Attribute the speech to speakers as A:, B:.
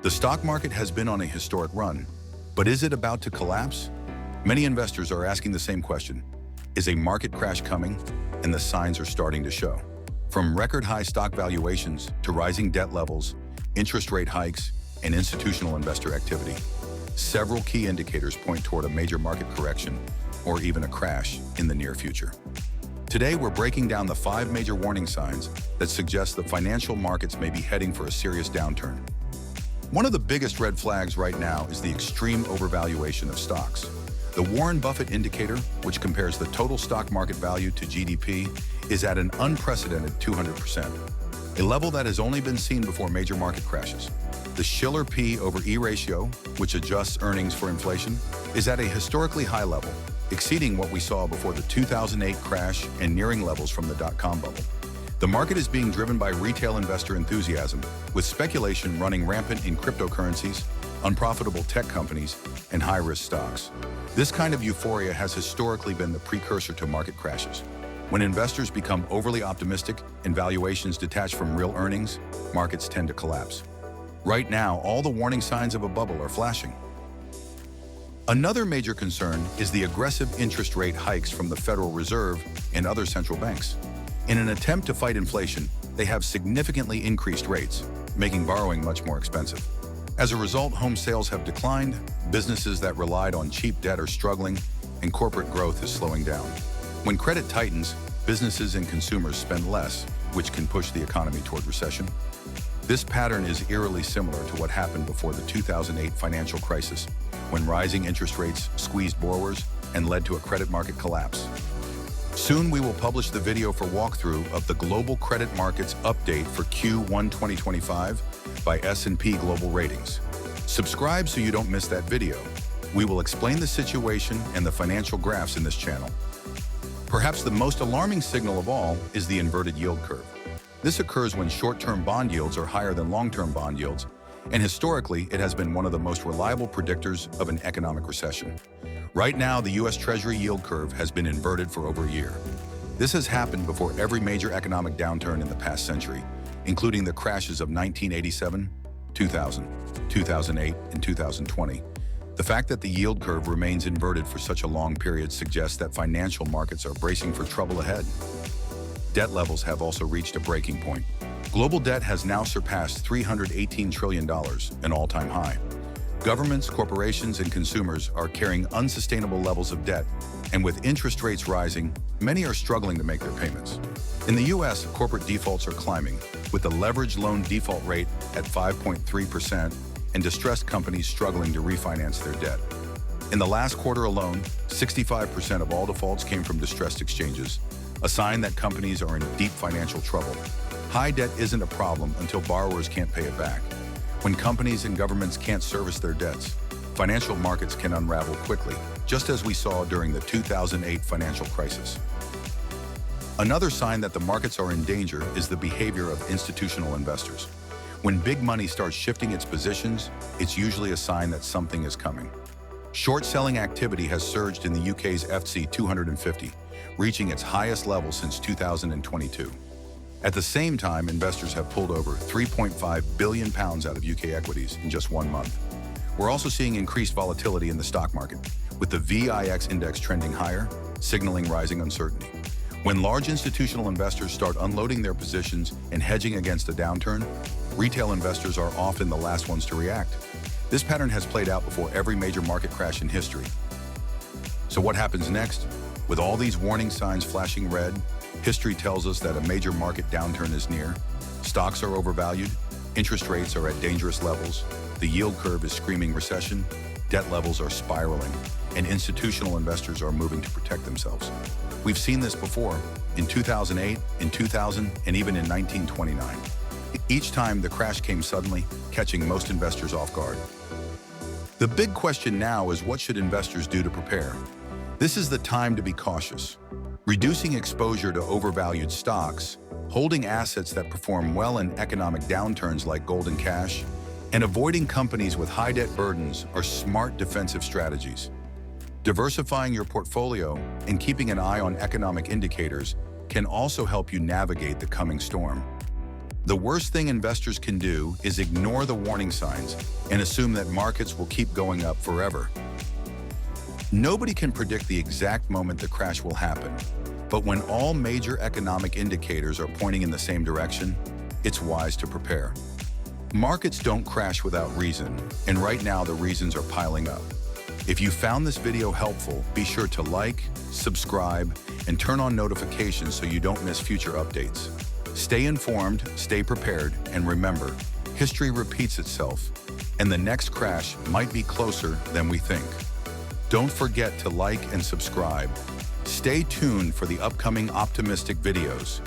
A: The stock market has been on a historic run, but is it about to collapse? Many investors are asking the same question. Is a market crash coming? And the signs are starting to show. From record-high stock valuations to rising debt levels, interest rate hikes, and institutional investor activity, several key indicators point toward a major market correction or even a crash in the near future. Today, we're breaking down the 5 major warning signs that suggest the financial markets may be heading for a serious downturn. One of the biggest red flags right now is the extreme overvaluation of stocks. The Warren Buffett indicator, which compares the total stock market value to GDP, is at an unprecedented 200%, a level that has only been seen before major market crashes. The Shiller P/E ratio, which adjusts earnings for inflation, is at a historically high level, exceeding what we saw before the 2008 crash and nearing levels from the dot-com bubble. The market is being driven by retail investor enthusiasm, with speculation running rampant in cryptocurrencies, unprofitable tech companies, and high-risk stocks. This kind of euphoria has historically been the precursor to market crashes. When investors become overly optimistic and valuations detach from real earnings, markets tend to collapse. Right now, all the warning signs of a bubble are flashing. Another major concern is the aggressive interest rate hikes from the Federal Reserve and other central banks. In an attempt to fight inflation, they have significantly increased rates, making borrowing much more expensive. As a result, home sales have declined, businesses that relied on cheap debt are struggling, and corporate growth is slowing down. When credit tightens, businesses and consumers spend less, which can push the economy toward recession. This pattern is eerily similar to what happened before the 2008 financial crisis, when rising interest rates squeezed borrowers and led to a credit market collapse. Soon we will publish the video for walkthrough of the Global Credit Markets Update for Q1 2025 by S&P Global Ratings. Subscribe so you don't miss that video. We will explain the situation and the financial graphs in this channel. Perhaps the most alarming signal of all is the inverted yield curve. This occurs when short-term bond yields are higher than long-term bond yields, and historically it has been one of the most reliable predictors of an economic recession. Right now, the U.S. Treasury yield curve has been inverted for over a year. This has happened before every major economic downturn in the past century, including the crashes of 1987, 2000, 2008, and 2020. The fact that the yield curve remains inverted for such a long period suggests that financial markets are bracing for trouble ahead. Debt levels have also reached a breaking point. Global debt has now surpassed $318 trillion, an all-time high. Governments, corporations, and consumers are carrying unsustainable levels of debt, and with interest rates rising, many are struggling to make their payments. In the U.S., corporate defaults are climbing, with the leveraged loan default rate at 5.3% and distressed companies struggling to refinance their debt. In the last quarter alone, 65% of all defaults came from distressed exchanges, a sign that companies are in deep financial trouble. High debt isn't a problem until borrowers can't pay it back. When companies and governments can't service their debts, financial markets can unravel quickly, just as we saw during the 2008 financial crisis. Another sign that the markets are in danger is the behavior of institutional investors. When big money starts shifting its positions, it's usually a sign that something is coming. Short-selling activity has surged in the UK's FTSE 250, reaching its highest level since 2022. At the same time, investors have pulled over £3.5 billion out of UK equities in just 1 month. We're also seeing increased volatility in the stock market, with the VIX index trending higher, signaling rising uncertainty. When large institutional investors start unloading their positions and hedging against a downturn, retail investors are often the last ones to react. This pattern has played out before every major market crash in history. So what happens next? With all these warning signs flashing red, history tells us that a major market downturn is near. Stocks are overvalued, interest rates are at dangerous levels, the yield curve is screaming recession, debt levels are spiraling, and institutional investors are moving to protect themselves. We've seen this before, in 2008, in 2000, and even in 1929. Each time the crash came suddenly, catching most investors off guard. The big question now is, what should investors do to prepare? This is the time to be cautious. Reducing exposure to overvalued stocks, holding assets that perform well in economic downturns like gold and cash, and avoiding companies with high debt burdens are smart defensive strategies. Diversifying your portfolio and keeping an eye on economic indicators can also help you navigate the coming storm. The worst thing investors can do is ignore the warning signs and assume that markets will keep going up forever. Nobody can predict the exact moment the crash will happen, but when all major economic indicators are pointing in the same direction, it's wise to prepare. Markets don't crash without reason, and right now the reasons are piling up. If you found this video helpful, be sure to like, subscribe, and turn on notifications so you don't miss future updates. Stay informed, stay prepared, and remember, history repeats itself, and the next crash might be closer than we think. Don't forget to like and subscribe. Stay tuned for the upcoming optimistic videos.